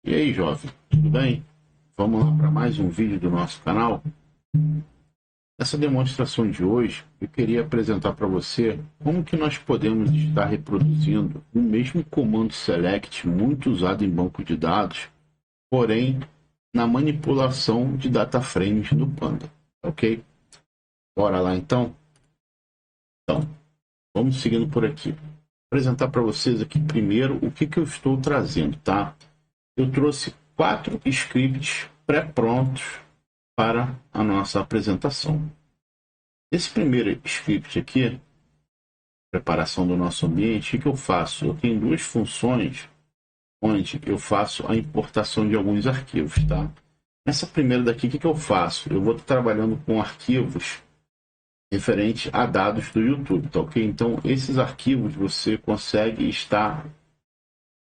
E aí, jovem, tudo bem? Vamos lá para mais um vídeo do nosso canal. Nessa demonstração de hoje, eu queria apresentar para você como que nós podemos estar reproduzindo o mesmo comando select muito usado em banco de dados, porém na manipulação de data frames no Panda, ok? Bora lá então? Então, vamos seguindo por aqui. Vou apresentar para vocês aqui primeiro o que eu estou trazendo, tá? Eu trouxe 4 scripts pré-prontos para a nossa apresentação. Esse primeiro script aqui, preparação do nosso ambiente, o que eu faço? Eu tenho duas funções onde eu faço a importação de alguns arquivos, tá? Nessa primeira daqui, o que eu faço? Eu vou estar trabalhando com arquivos referentes a dados do YouTube, tá ok? Então, esses arquivos você consegue estar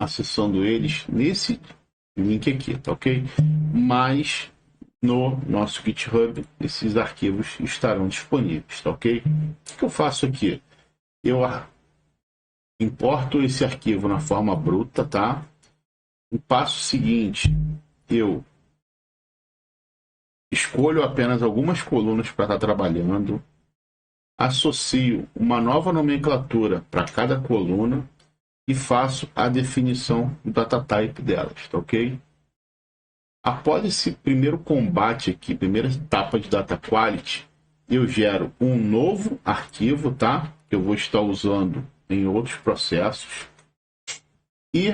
acessando eles nesse link aqui, tá ok? Mas no nosso GitHub, esses arquivos estarão disponíveis, tá ok? O que eu faço aqui? Eu importo esse arquivo na forma bruta, tá? No passo seguinte, eu escolho apenas algumas colunas para estar trabalhando, associo uma nova nomenclatura para cada coluna e faço a definição do data type delas, tá ok? Após esse primeiro combate aqui, primeira etapa de data quality, eu gero um novo arquivo, tá? Que eu vou estar usando em outros processos. E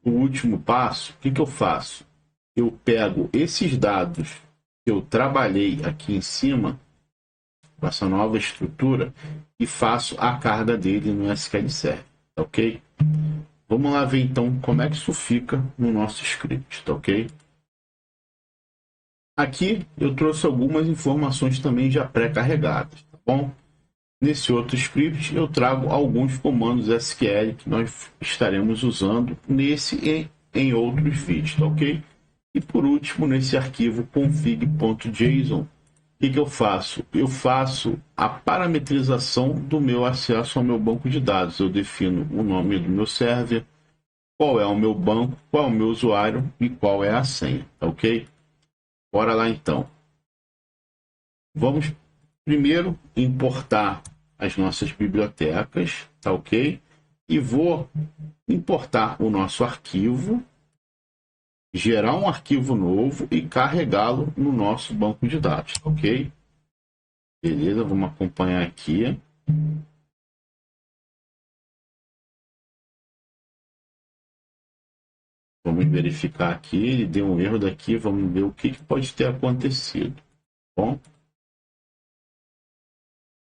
o último passo, o que eu faço? Eu pego esses dados que eu trabalhei aqui em cima, com essa nova estrutura, e faço a carga dele no SQL Server, tá ok? Vamos lá ver então como é que isso fica no nosso script, tá ok? Aqui eu trouxe algumas informações também já pré-carregadas, tá bom? Nesse outro script eu trago alguns comandos SQL que nós estaremos usando nesse e em outros vídeos, tá ok? E por último, nesse arquivo config.json, o que eu faço? Eu faço a parametrização do meu acesso ao meu banco de dados. Eu defino o nome do meu server, qual é o meu banco, qual é o meu usuário e qual é a senha, tá ok? Bora lá então. Vamos primeiro importar as nossas bibliotecas, tá ok? E vou importar o nosso arquivo, gerar um arquivo novo e carregá-lo no nosso banco de dados, tá ok? Beleza, vamos acompanhar aqui. Vamos verificar aqui, ele deu um erro daqui, vamos ver o que pode ter acontecido. Bom,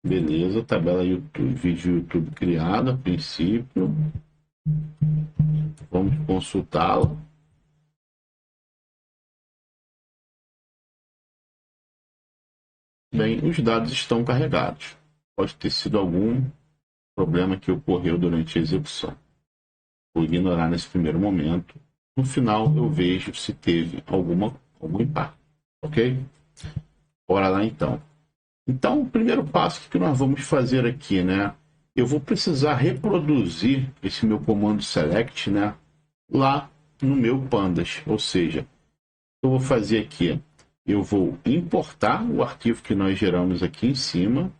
beleza, tabela YouTube, vídeo YouTube criado a princípio. Vamos consultá-la. Bem, os dados estão carregados. Pode ter sido algum problema que ocorreu durante a execução. Vou ignorar nesse primeiro momento. No final, eu vejo se teve algum impacto. Ok? Bora lá então. Então, o primeiro passo que nós vamos fazer aqui, né? Eu vou precisar reproduzir esse meu comando select, né? Lá no meu pandas. Ou seja, eu vou fazer aqui, eu vou importar o arquivo que nós geramos aqui em cima,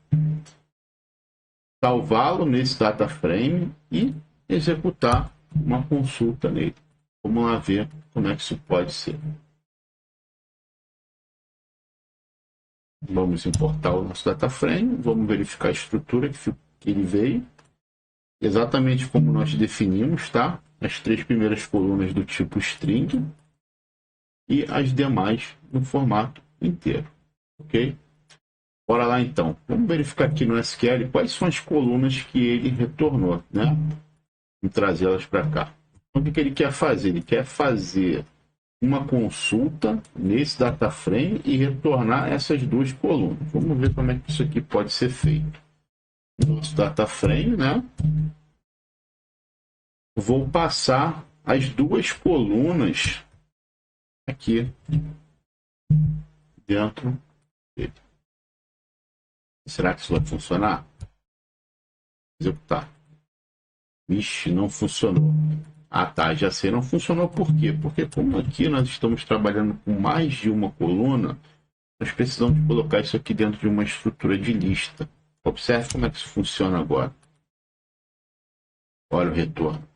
salvá-lo nesse data frame e executar uma consulta nele. Vamos lá ver como é que isso pode ser. Vamos importar o nosso data frame, vamos verificar a estrutura que ele veio, exatamente como nós definimos, tá? As 3 primeiras colunas do tipo string e as demais no formato inteiro, ok? Bora lá então. Vamos verificar aqui no SQL quais são as colunas que ele retornou, né? Vamos trazê-las para cá. Então, o que ele quer fazer? Ele quer fazer uma consulta nesse data frame e retornar essas 2 colunas. Vamos ver como é que isso aqui pode ser feito. Nosso data frame, né? Vou passar as 2 colunas aqui dentro dele. Será que isso vai funcionar? Executar. Vixe, não funcionou. Ah, tá, já sei, não funcionou por quê? Porque como aqui nós estamos trabalhando com mais de uma coluna, nós precisamos colocar isso aqui dentro de uma estrutura de lista. Observe como é que isso funciona agora. Olha o retorno.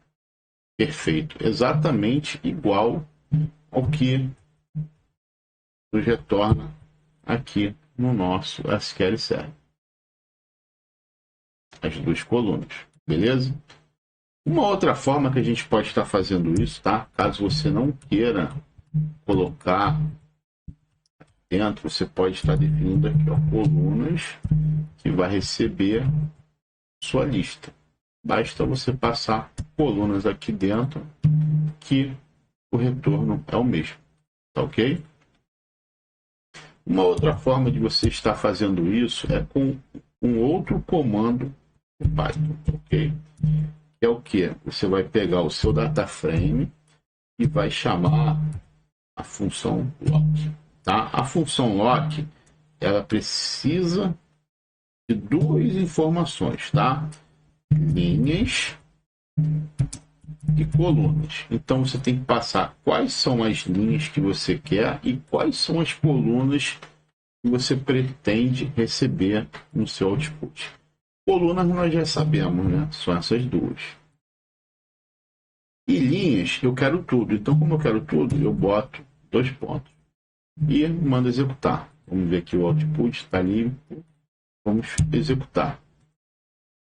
Perfeito. Exatamente igual ao que nos retorna aqui no nosso SQL Server. As duas colunas, beleza? Uma outra forma que a gente pode estar fazendo isso, tá? Caso você não queira colocar dentro, você pode estar definindo aqui, ó, colunas que vai receber sua lista. Basta você passar colunas aqui dentro que o retorno é o mesmo, tá ok? Uma outra forma de você estar fazendo isso é com um outro comando do Python, ok? É o que? Você vai pegar o seu data frame e vai chamar a função lock, tá? A função lock, ela precisa de duas informações, tá? Linhas e colunas. Então você tem que passar quais são as linhas que você quer e quais são as colunas que você pretende receber no seu output. Colunas nós já sabemos, né? São essas duas. E linhas, eu quero tudo. Então, como eu quero tudo, eu boto 2 pontos. E mando executar. Vamos ver que o output está limpo. Vamos executar.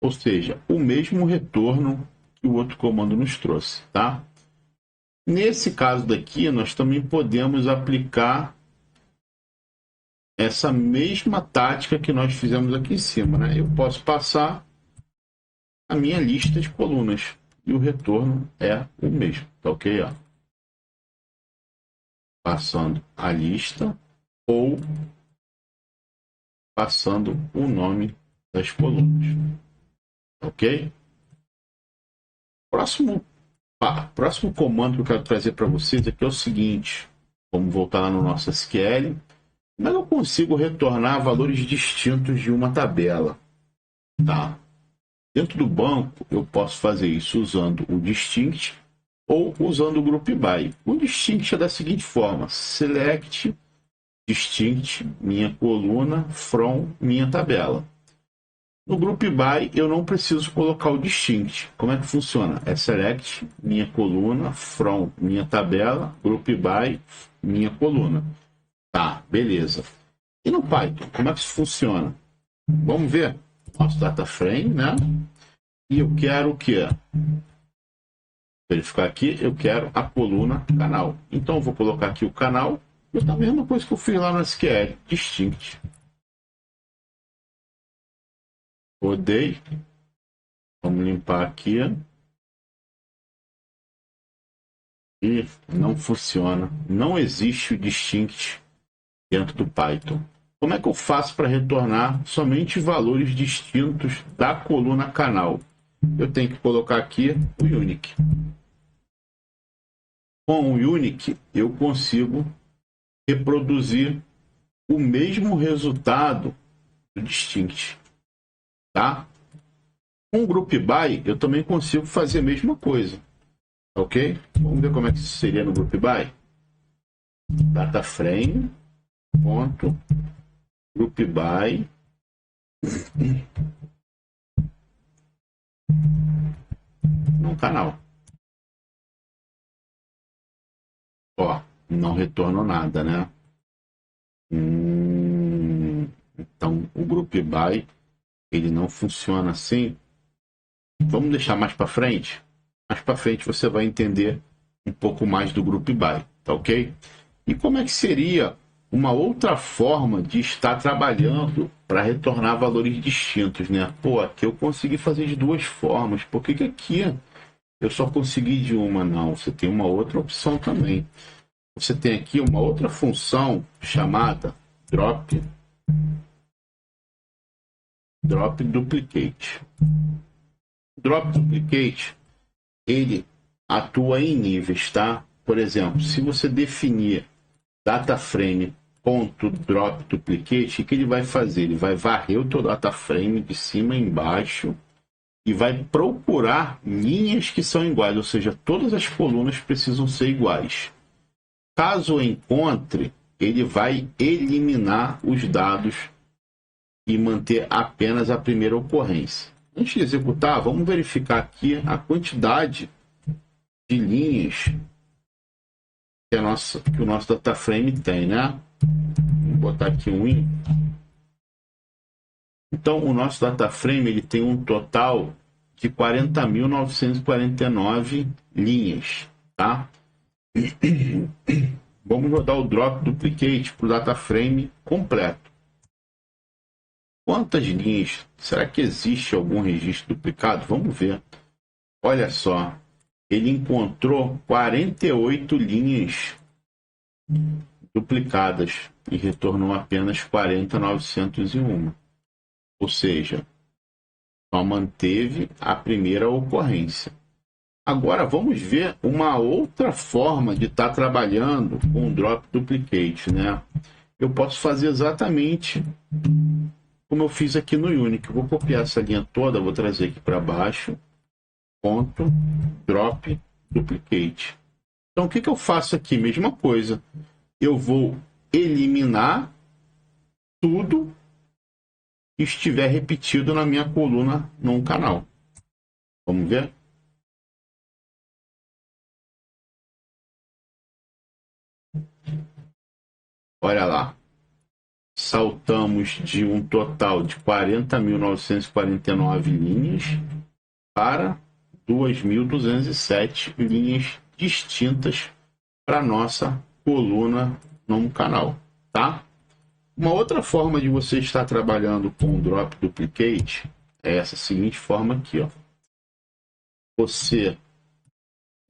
Ou seja, o mesmo retorno que o outro comando nos trouxe, tá? Nesse caso daqui, nós também podemos aplicar essa mesma tática que nós fizemos aqui em cima, né? Eu posso passar a minha lista de colunas e o retorno é o mesmo, tá ok? Ó. Passando a lista ou passando o nome das colunas, ok? Próximo comando que eu quero trazer para vocês aqui é o seguinte. Vamos voltar lá no nosso SQL. Como é que eu consigo retornar valores distintos de uma tabela? Tá? Dentro do banco, eu posso fazer isso usando o distinct ou usando o group by. O distinct é da seguinte forma: select distinct minha coluna from minha tabela. No group by, eu não preciso colocar o distinct. Como é que funciona? É select minha coluna from minha tabela, group by minha coluna. Tá, beleza. E no Python, como é que isso funciona? Vamos ver. Nosso data frame, né? E eu quero o quê? Verificar aqui, eu quero a coluna canal. Então eu vou colocar aqui o canal. E a mesma coisa que eu fiz lá no SQL, distinct. Rodei. Vamos limpar aqui. E não funciona. Não existe o distinct dentro do Python. Como é que eu faço para retornar somente valores distintos da coluna canal? Eu tenho que colocar aqui o unique. Com o unique, eu consigo reproduzir o mesmo resultado do distinct, tá? Com o group by, eu também consigo fazer a mesma coisa, ok? Vamos ver como é que isso seria no group by. Data frame ponto group by no canal. Ó, não retornou nada, né? Então, o group by, ele não funciona assim. Vamos deixar mais para frente? Mais para frente você vai entender um pouco mais do group by, tá ok? E como é que seria uma outra forma de estar trabalhando para retornar valores distintos, né? Pô, aqui eu consegui fazer de duas formas. Por que aqui eu só consegui de uma? Não, você tem uma outra opção também. Você tem aqui uma outra função chamada drop duplicate. Drop duplicate, ele atua em níveis, tá? Por exemplo, se você definir data frame ponto drop duplicate, o que ele vai fazer? Ele vai varrer o teu data frame de cima a embaixo e vai procurar linhas que são iguais, ou seja, todas as colunas precisam ser iguais. Caso encontre, ele vai eliminar os dados e manter apenas a primeira ocorrência. Antes de executar, vamos verificar aqui a quantidade de linhas que o nosso data frame tem, né? Vou botar aqui um in. Então, o nosso data frame ele tem um total de 40.949 linhas, tá? Vamos rodar o drop duplicate para o data frame completo. Quantas linhas? Será que existe algum registro duplicado? Vamos ver. Olha só, ele encontrou 48 linhas duplicadas e retornou apenas 40.901. Ou seja, só manteve a primeira ocorrência. Agora vamos ver uma outra forma de estar trabalhando com o drop duplicate, né? Eu posso fazer exatamente como eu fiz aqui no Unity. Eu vou copiar essa linha toda, vou trazer aqui para baixo, ponto, drop duplicate. Então o que eu faço aqui? Mesma coisa. Eu vou eliminar tudo que estiver repetido na minha coluna num canal. Vamos ver? Olha lá. Saltamos de um total de 40.949 linhas para 2.207 linhas distintas para nossa coluna num canal, tá? Uma outra forma de você estar trabalhando com o drop duplicate é essa seguinte forma aqui, ó. Você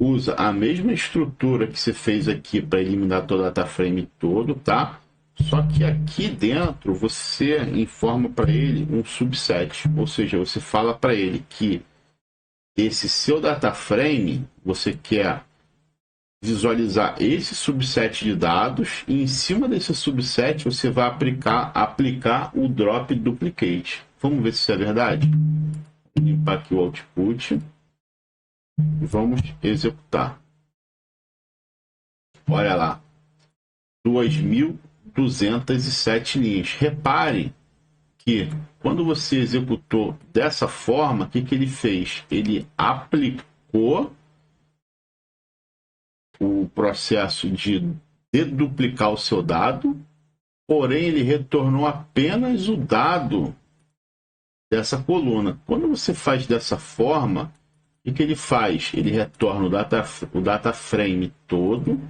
usa a mesma estrutura que você fez aqui para eliminar todo o data frame todo, tá? Só que aqui dentro você informa para ele um subset, ou seja, você fala para ele que esse seu data frame você quer visualizar esse subset de dados e em cima desse subset você vai aplicar o drop duplicate. Vamos ver se isso é verdade? Vou limpar aqui o output e vamos executar. Olha lá, 2.207 linhas. Repare que quando você executou dessa forma, o que ele fez? Ele aplicou o processo de deduplicar o seu dado, porém ele retornou apenas o dado dessa coluna. Quando você faz dessa forma, o que ele faz? Ele retorna o data frame todo,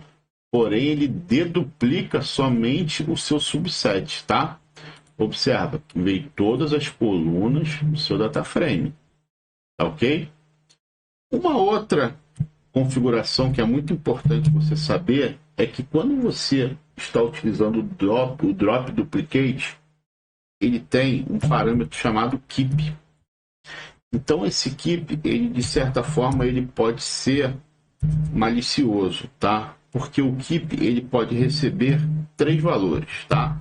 porém ele deduplica somente o seu subset, tá? Observa que veio todas as colunas do seu data frame, tá ok? Uma outra configuração que é muito importante você saber é que quando você está utilizando o drop duplicate, ele tem um parâmetro chamado keep. Então esse keep, ele de certa forma, ele pode ser malicioso, tá? Porque o keep, ele pode receber 3 valores, tá?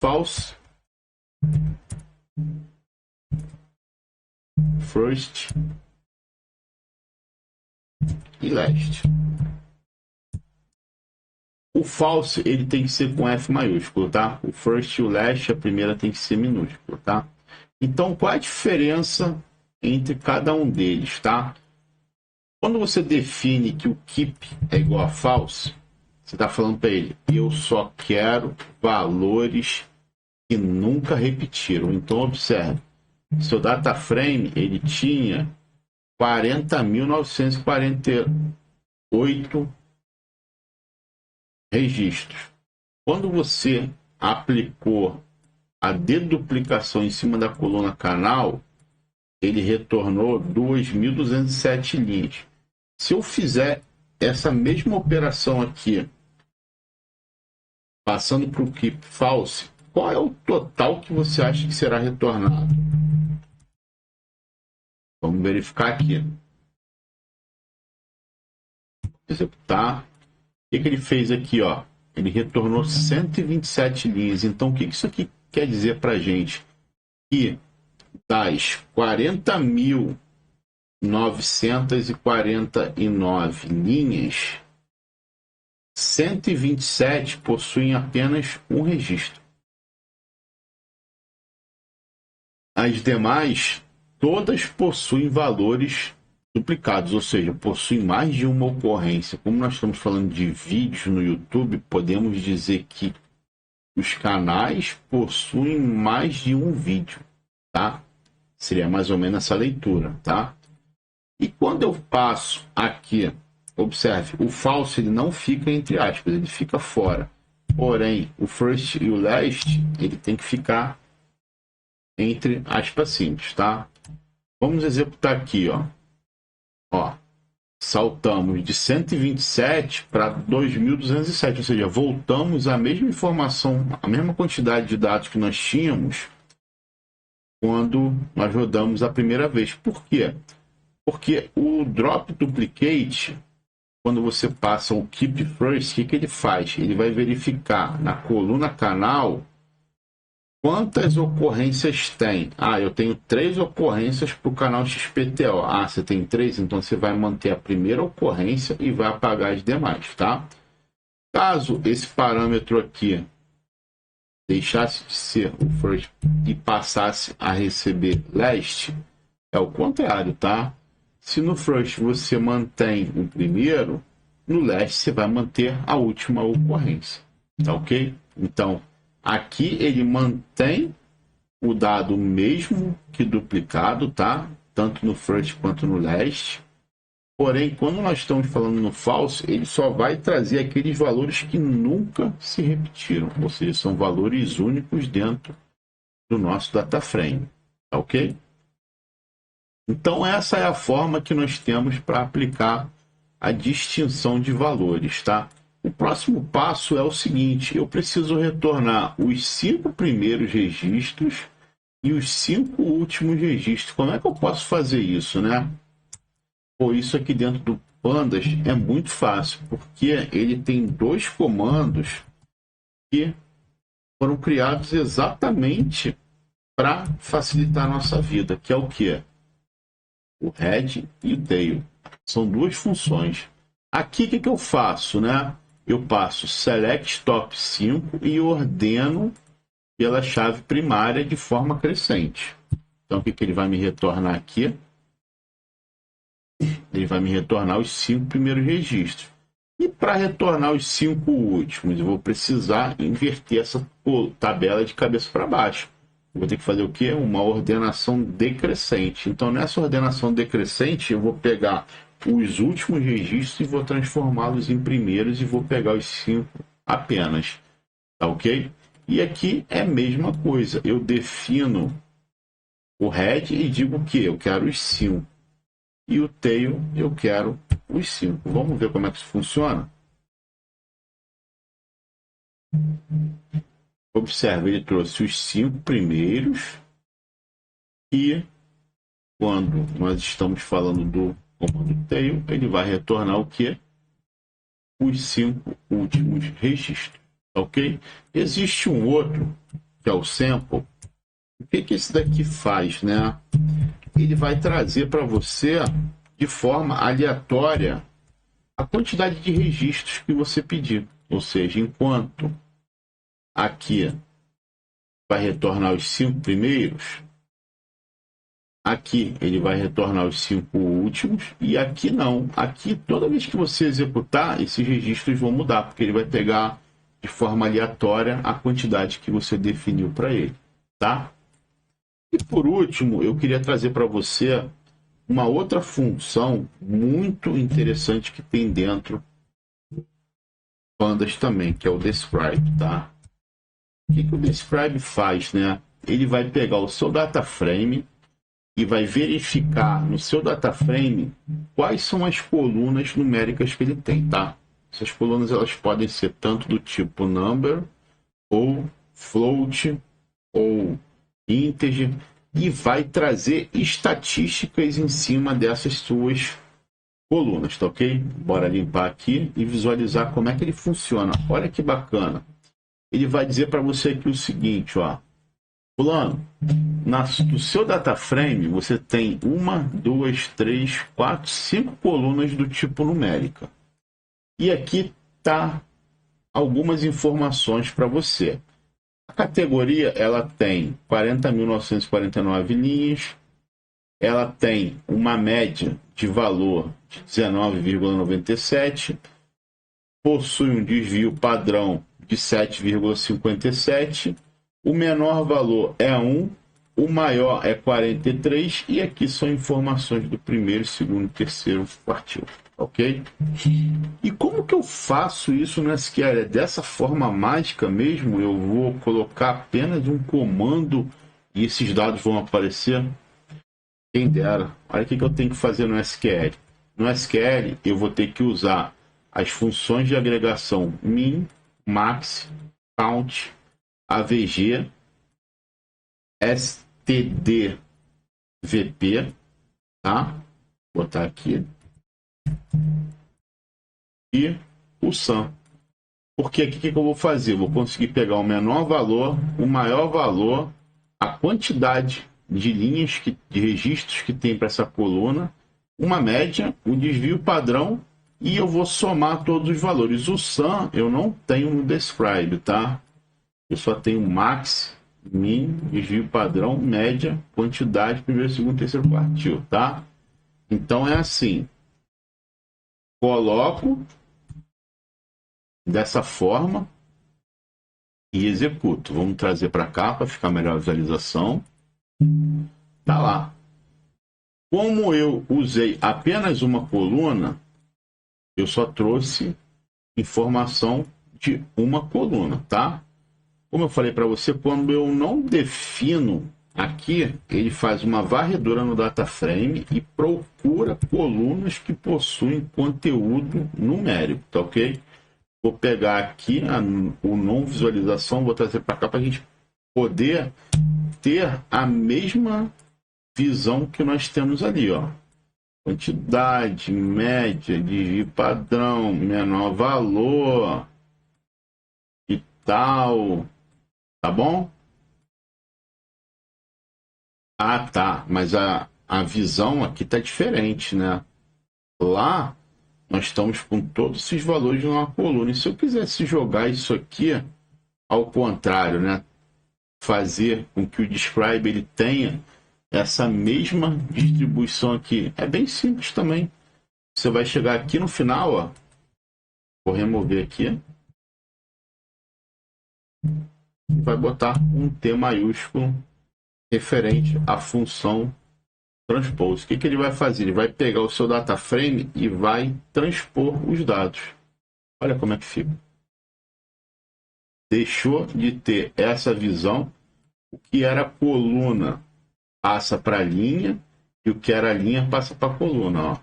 False, first e last. O false, ele tem que ser com F maiúsculo, tá? O first e o last, a primeira tem que ser minúsculo, tá? Então, qual a diferença entre cada um deles, tá? Quando você define que o keep é igual a false, você está falando para ele, eu só quero valores que nunca repetiram. Então, observe, seu data frame, ele tinha 40.948 registros. Quando você aplicou a deduplicação em cima da coluna canal, ele retornou 2.207 linhas. Se eu fizer essa mesma operação aqui, passando para o keep false, qual é o total que você acha que será retornado? Vamos verificar aqui. Executar. O que ele fez aqui, ó? Ele retornou 127 linhas. Então, o que isso aqui quer dizer para a gente? Que das 40.000 949 linhas, 127 possuem apenas um registro. As demais, todas possuem valores duplicados, ou seja, possuem mais de uma ocorrência. Como nós estamos falando de vídeos no YouTube, podemos dizer que os canais possuem mais de um vídeo, tá? Seria mais ou menos essa leitura, tá? E quando eu passo aqui, observe, o falso ele não fica entre aspas, ele fica fora. Porém, o first e o last, ele tem que ficar entre aspas simples, tá? Vamos executar aqui, ó. Saltamos de 127 para 2207, ou seja, voltamos à mesma informação, a mesma quantidade de dados que nós tínhamos quando nós rodamos a primeira vez. Por quê? Porque o drop duplicate, quando você passa o keep first, o que ele faz? Ele vai verificar na coluna canal quantas ocorrências tem. Eu tenho 3 ocorrências para o canal XPTO. Você tem 3? Então você vai manter a primeira ocorrência e vai apagar as demais, tá? Caso esse parâmetro aqui deixasse de ser o first e passasse a receber last, é o contrário, tá? Se no first você mantém o primeiro, no last você vai manter a última ocorrência, tá ok? Então, aqui ele mantém o dado mesmo que duplicado, tá? Tanto no first quanto no last. Porém, quando nós estamos falando no false, ele só vai trazer aqueles valores que nunca se repetiram. Ou seja, são valores únicos dentro do nosso data frame, tá ok? Então, essa é a forma que nós temos para aplicar a distinção de valores, tá? O próximo passo é o seguinte, eu preciso retornar os 5 primeiros registros e os 5 últimos registros. Como é que eu posso fazer isso, né? Isso aqui dentro do Pandas é muito fácil, porque ele tem 2 comandos que foram criados exatamente para facilitar a nossa vida, que é o quê? O head e o tail. São 2 funções. Aqui o que eu faço, né? Eu passo select top 5 e ordeno pela chave primária de forma crescente. Então, o que ele vai me retornar aqui? Ele vai me retornar os 5 primeiros registros. E para retornar os 5 últimos, eu vou precisar inverter essa tabela de cabeça para baixo. Eu vou ter que fazer o quê? Uma ordenação decrescente. Então, nessa ordenação decrescente, eu vou pegar os últimos registros e vou transformá-los em primeiros e vou pegar os 5 apenas. Tá ok? E aqui é a mesma coisa. Eu defino o head e digo que eu quero os 5. E o tail eu quero os 5. Vamos ver como é que isso funciona? Observe, ele trouxe os 5 primeiros e quando nós estamos falando do comando tail, ele vai retornar o que? Os 5 últimos registros, ok? Existe um outro, que é o sample. O que esse daqui faz, né? Ele vai trazer para você, de forma aleatória, a quantidade de registros que você pedir. Ou seja, enquanto aqui vai retornar os 5 primeiros, aqui ele vai retornar os 5 últimos, e aqui não. Aqui, toda vez que você executar, esses registros vão mudar, porque ele vai pegar de forma aleatória a quantidade que você definiu para ele, tá? E por último, eu queria trazer para você uma outra função muito interessante que tem dentro do Pandas também, que é o Describe, tá? O que o Describe faz, né? Ele vai pegar o seu data frame e vai verificar no seu data frame quais são as colunas numéricas que ele tem, tá? Essas colunas elas podem ser tanto do tipo number, ou float, ou integer, e vai trazer estatísticas em cima dessas suas colunas, tá ok? Bora limpar aqui e visualizar como é que ele funciona. Olha que bacana. Ele vai dizer para você aqui o seguinte, ó. Fulano, no seu data frame você tem 1, 2, 3, 4, 5 colunas do tipo numérica. E aqui tá algumas informações para você. A categoria ela tem 40.949 linhas, ela tem uma média de valor de 19,97, possui um desvio padrão de 7,57, o menor valor é 1, o maior é 43, e aqui são informações do primeiro, segundo, terceiro quartil, ok? E como que eu faço isso no SQL? É dessa forma mágica mesmo? Eu vou colocar apenas um comando e esses dados vão aparecer? Quem dera. Olha o que eu tenho que fazer no SQL. No SQL, eu vou ter que usar as funções de agregação min, max, count, avg, std, vp, tá? Vou botar aqui. E o sum. Porque aqui o que eu vou fazer? Eu vou conseguir pegar o menor valor, o maior valor, a quantidade de linhas, de registros que tem para essa coluna, uma média, o desvio padrão, e eu vou somar todos os valores. O sum eu não tenho no describe, tá? Eu só tenho max, min, desvio padrão, média, quantidade, primeiro, segundo, terceiro quartil, tá? Então é assim. Coloco dessa forma e executo. Vamos trazer para cá para ficar melhor a visualização. Tá lá. Como eu usei apenas uma coluna, eu só trouxe informação de uma coluna, tá? Como eu falei para você, quando eu não defino aqui, ele faz uma varredura no data frame e procura colunas que possuem conteúdo numérico, tá ok? Vou pegar aqui o não visualização, vou trazer para cá para a gente poder ter a mesma visão que nós temos ali, ó. Quantidade, média, desvio padrão, menor valor e tal. Tá bom? Ah, tá. Mas a visão aqui tá diferente, né? Lá nós estamos com todos esses valores numa coluna. E se eu quisesse jogar isso aqui ao contrário, né? Fazer com que o describe ele tenha essa mesma distribuição aqui. É bem simples também. Você vai chegar aqui no final, ó. Vou remover aqui. E vai botar um T maiúsculo referente à função transpose. O que ele vai fazer? Ele vai pegar o seu data frame e vai transpor os dados. Olha como é que fica. Deixou de ter essa visão. O que era coluna passa para a linha e o que era linha passa para a coluna. Ó.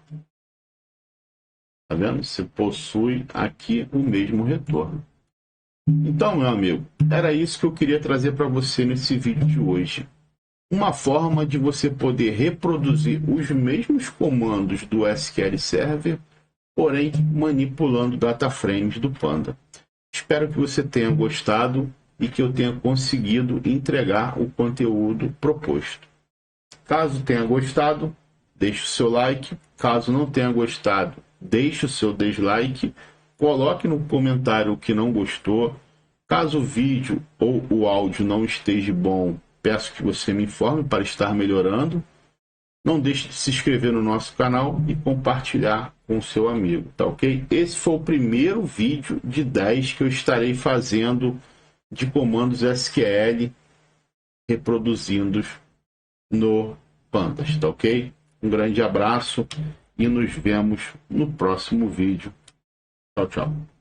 Tá vendo? Você possui aqui o mesmo retorno. Então, meu amigo, era isso que eu queria trazer para você nesse vídeo de hoje. Uma forma de você poder reproduzir os mesmos comandos do SQL Server, porém manipulando data frames do Panda. Espero que você tenha gostado e que eu tenha conseguido entregar o conteúdo proposto. Caso tenha gostado, deixe o seu like. Caso não tenha gostado, deixe o seu dislike. Coloque no comentário o que não gostou. Caso o vídeo ou o áudio não esteja bom, peço que você me informe para estar melhorando. Não deixe de se inscrever no nosso canal e compartilhar com o seu amigo, tá ok? Esse foi o primeiro vídeo de 10 que eu estarei fazendo de comandos SQL reproduzindo no Pandas, tá ok? Um grande abraço e nos vemos no próximo vídeo. Tchau, tchau.